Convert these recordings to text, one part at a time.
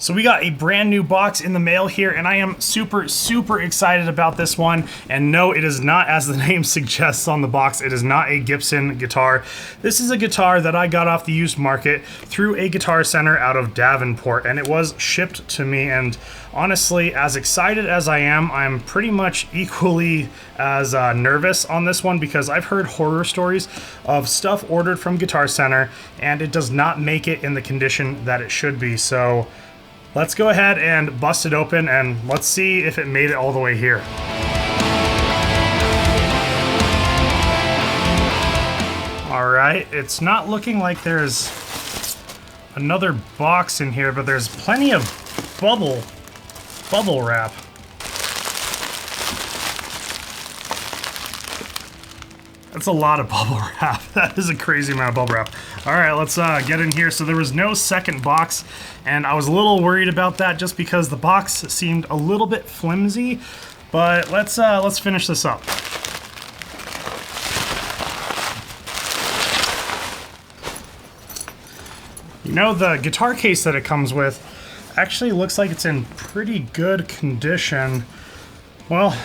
So we got a brand new box in the mail here, and I am super excited about this one. And no, it is not, as the name suggests on the box, it is not a Gibson guitar. This is a guitar that I got off the used market through a guitar center out of Davenport, and it was shipped to me. And honestly, as excited as I am, I'm pretty much equally as nervous on this one, because I've heard horror stories of stuff ordered from Guitar Center and it does not make it in the condition that it should be. So let's go ahead and bust it open and let's see if it made it all the way here. All right, it's not looking like there's another box in here, but there's plenty of bubble wrap. That's a lot of bubble wrap. That is a crazy amount of bubble wrap. All right, let's get in here. So there was no second box, and I was a little worried about that just because the box seemed a little bit flimsy. But let's finish this up. You know, the guitar case that it comes with actually looks like it's in pretty good condition. Well,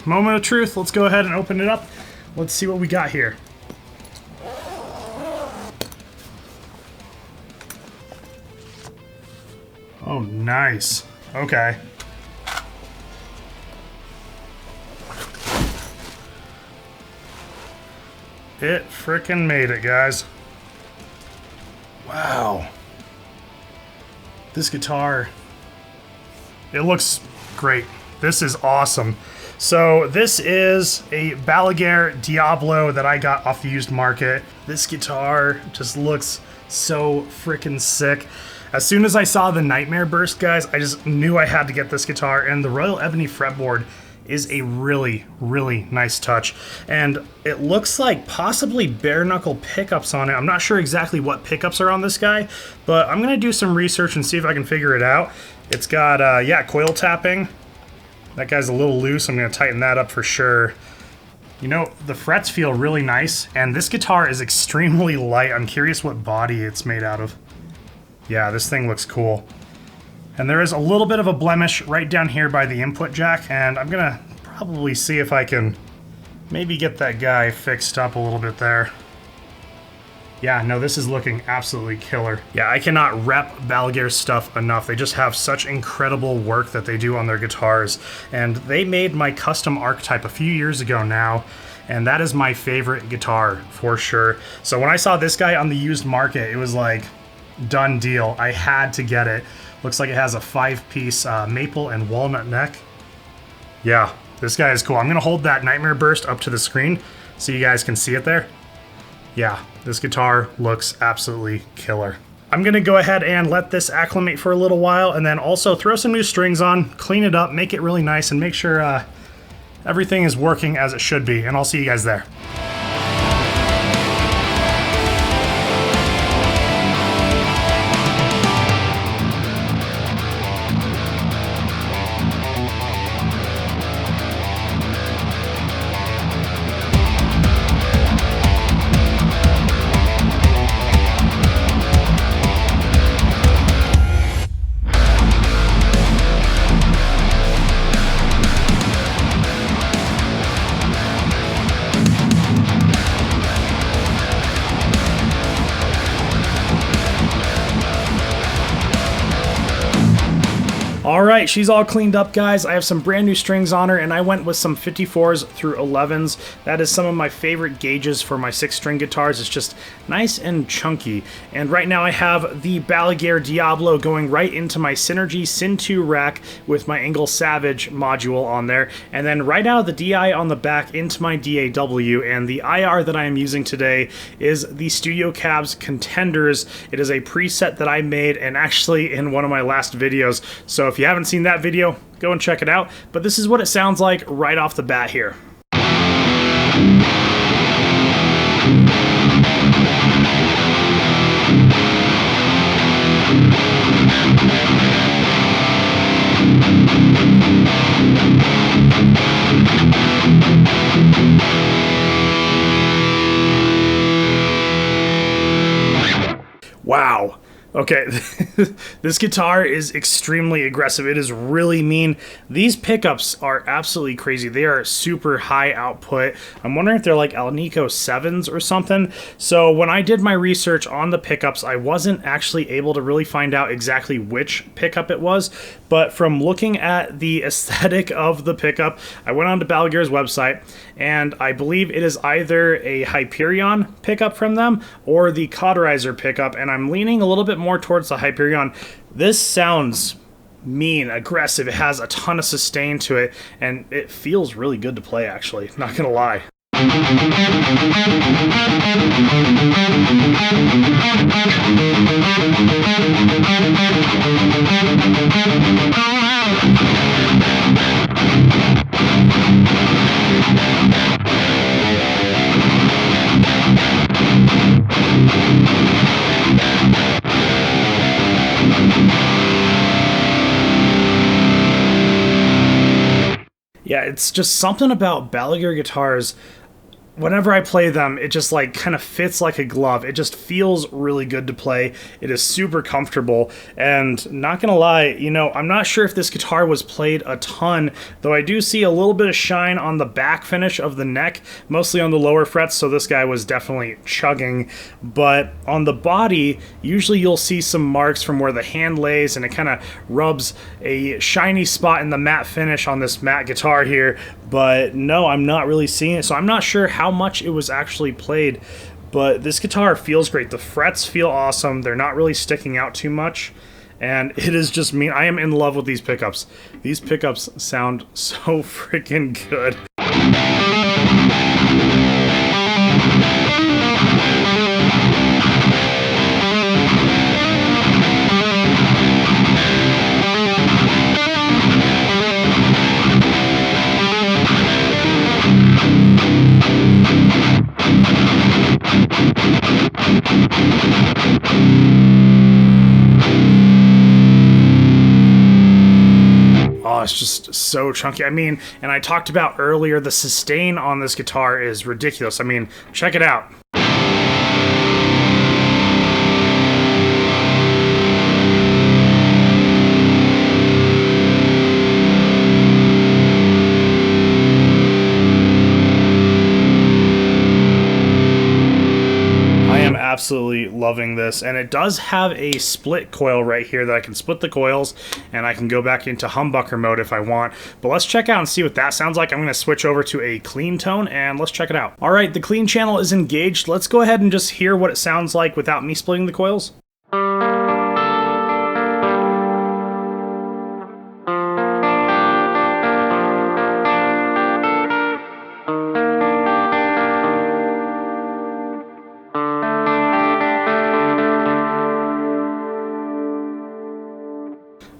moment of truth. Let's go ahead and open it up. Let's see what we got here. Oh, nice. Okay. It frickin' made it, guys. Wow. This guitar, it looks great. This is awesome. So this is a Balaguer Diablo that I got off the used market. This guitar just looks so freaking sick. As soon as I saw the Nightmare Burst, guys, I just knew I had to get this guitar, and the Royal Ebony fretboard is a really nice touch. And it looks like possibly bare knuckle pickups on it. I'm not sure exactly what pickups are on this guy, but I'm gonna do some research and see if I can figure it out. It's got, yeah, coil tapping. That guy's a little loose. I'm going to tighten that up for sure. You know, the frets feel really nice, and this guitar is extremely light. I'm curious what body it's made out of. Yeah, this thing looks cool. And there is a little bit of a blemish right down here by the input jack, and I'm going to probably see if I can maybe get that guy fixed up a little bit there. Yeah, no, this is looking absolutely killer. Yeah, I cannot rep Balaguer's stuff enough. They just have such incredible work that they do on their guitars. And they made my custom archetype a few years ago now, and that is my favorite guitar for sure. So when I saw this guy on the used market, it was like, done deal. I had to get it. Looks like it has a 5-piece maple and walnut neck. Yeah, this guy is cool. I'm gonna hold that Nightmare Burst up to the screen so you guys can see it there. Yeah, this guitar looks absolutely killer. I'm gonna go ahead and let this acclimate for a little while, and then also throw some new strings on, clean it up, make it really nice, and make sure everything is working as it should be, and I'll see you guys there. Alright, she's all cleaned up, guys. I have some brand new strings on her, and I went with some 54s through 11s. That is some of my favorite gauges for my 6-string guitars. It's just nice and chunky. And right now I have the Balaguer Diablo going right into my Synergy Syn 2 rack with my Engel Savage module on there. And then right out of the DI on the back into my DAW. And the IR that I am using today is the Studio Cabs Contenders. It is a preset that I made, and actually in one of my last videos. So if you haven't seen that video, go and check it out. But this is what it sounds like right off the bat here. Wow. Okay, this guitar is extremely aggressive. It is really mean. These pickups are absolutely crazy. They are super high output. I'm wondering if they're like Alnico 7s or something. So when I did my research on the pickups, I wasn't actually able to really find out exactly which pickup it was. But from looking at the aesthetic of the pickup, I went on to Balaguer's website, and I believe it is either a Hyperion pickup from them or the Cauterizer pickup, and I'm leaning a little bit more towards the Hyperion. This sounds mean, aggressive. It has a ton of sustain to it, and it feels really good to play, actually. Not gonna lie. Yeah, it's just something about Balaguer guitars. Whenever I play them, it just like kind of fits like a glove. It just feels really good to play. It is super comfortable, and not gonna lie, you know, I'm not sure if this guitar was played a ton, though I do see a little bit of shine on the back finish of the neck, mostly on the lower frets, so this guy was definitely chugging. But on the body, usually you'll see some marks from where the hand lays, and it kind of rubs a shiny spot in the matte finish on this matte guitar here. But no, I'm not really seeing it, so I'm not sure how much it was actually played. But this guitar feels great. The frets feel awesome. They're not really sticking out too much, and it is just mean. I am in love with these pickups. These pickups sound so freaking good. Oh, it's just so chunky. I mean, and I talked about earlier, the sustain on this guitar is ridiculous. I mean, check it out. Absolutely loving this, and it does have a split coil right here that I can split the coils, and I can go back into humbucker mode if I want. But let's check out and see what that sounds like. I'm going to switch over to a clean tone, and let's check it out. All right, the clean channel is engaged. Let's go ahead and just hear what it sounds like without me splitting the coils.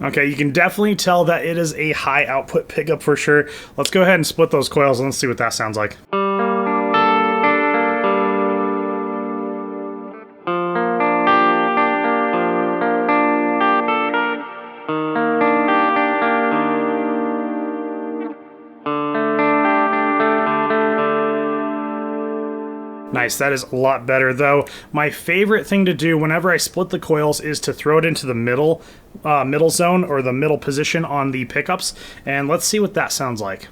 Okay, you can definitely tell that it is a high output pickup for sure. Let's go ahead and split those coils and let's see what that sounds like. Nice, that is a lot better though. My favorite thing to do whenever I split the coils is to throw it into the middle zone, or the middle position on the pickups, and let's see what that sounds like.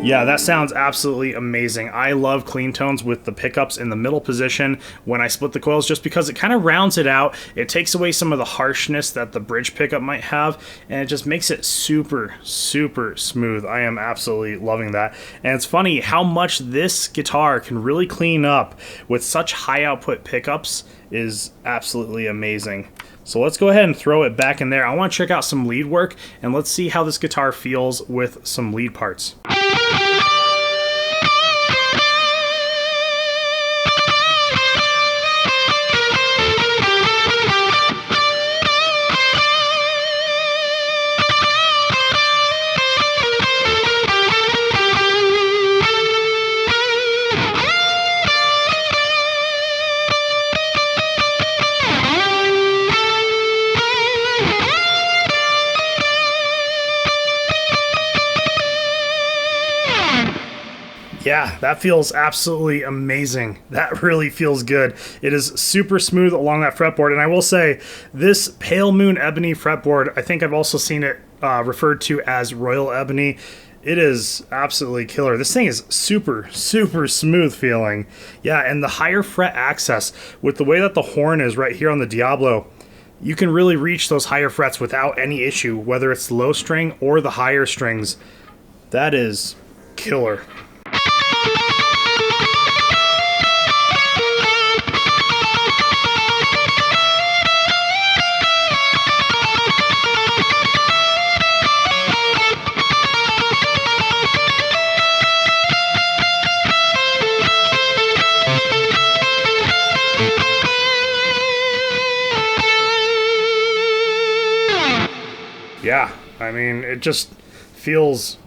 Yeah, that sounds absolutely amazing. I love clean tones with the pickups in the middle position when I split the coils, just because it kind of rounds it out. It takes away some of the harshness that the bridge pickup might have, and it just makes it super, super smooth. I am absolutely loving that. And it's funny how much this guitar can really clean up with such high output pickups is absolutely amazing. So let's go ahead and throw it back in there. I want to check out some lead work, and let's see how this guitar feels with some lead parts. Yeah, that feels absolutely amazing. That really feels good. It is super smooth along that fretboard. And I will say, this Pale Moon Ebony fretboard, I think I've also seen it referred to as Royal Ebony. It is absolutely killer. This thing is super, super smooth feeling. Yeah, and the higher fret access, with the way that the horn is right here on the Diablo, you can really reach those higher frets without any issue, whether it's the low string or the higher strings. That is killer. Yeah, I mean, it just feels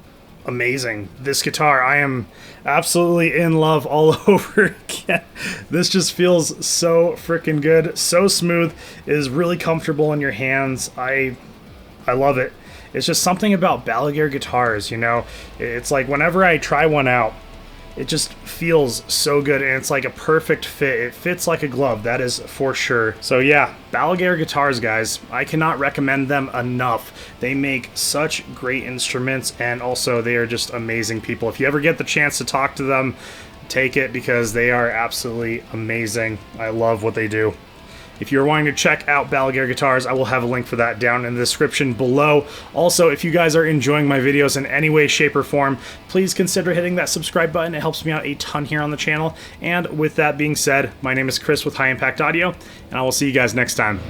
amazing. This guitar, I am absolutely in love all over again. This just feels so freaking good, so smooth. It is really comfortable in your hands. I love it. It's just something about Balaguer guitars, you know? It's like whenever I try one out, it just feels so good, and it's like a perfect fit. It fits like a glove, that is for sure. So yeah, Balaguer guitars, guys. I cannot recommend them enough. They make such great instruments, and also they are just amazing people. If you ever get the chance to talk to them, take it, because they are absolutely amazing. I love what they do. If you're wanting to check out Balaguer Guitars, I will have a link for that down in the description below. Also, if you guys are enjoying my videos in any way, shape, or form, please consider hitting that subscribe button. It helps me out a ton here on the channel. And with that being said, my name is Chris with High Impact Audio, and I will see you guys next time.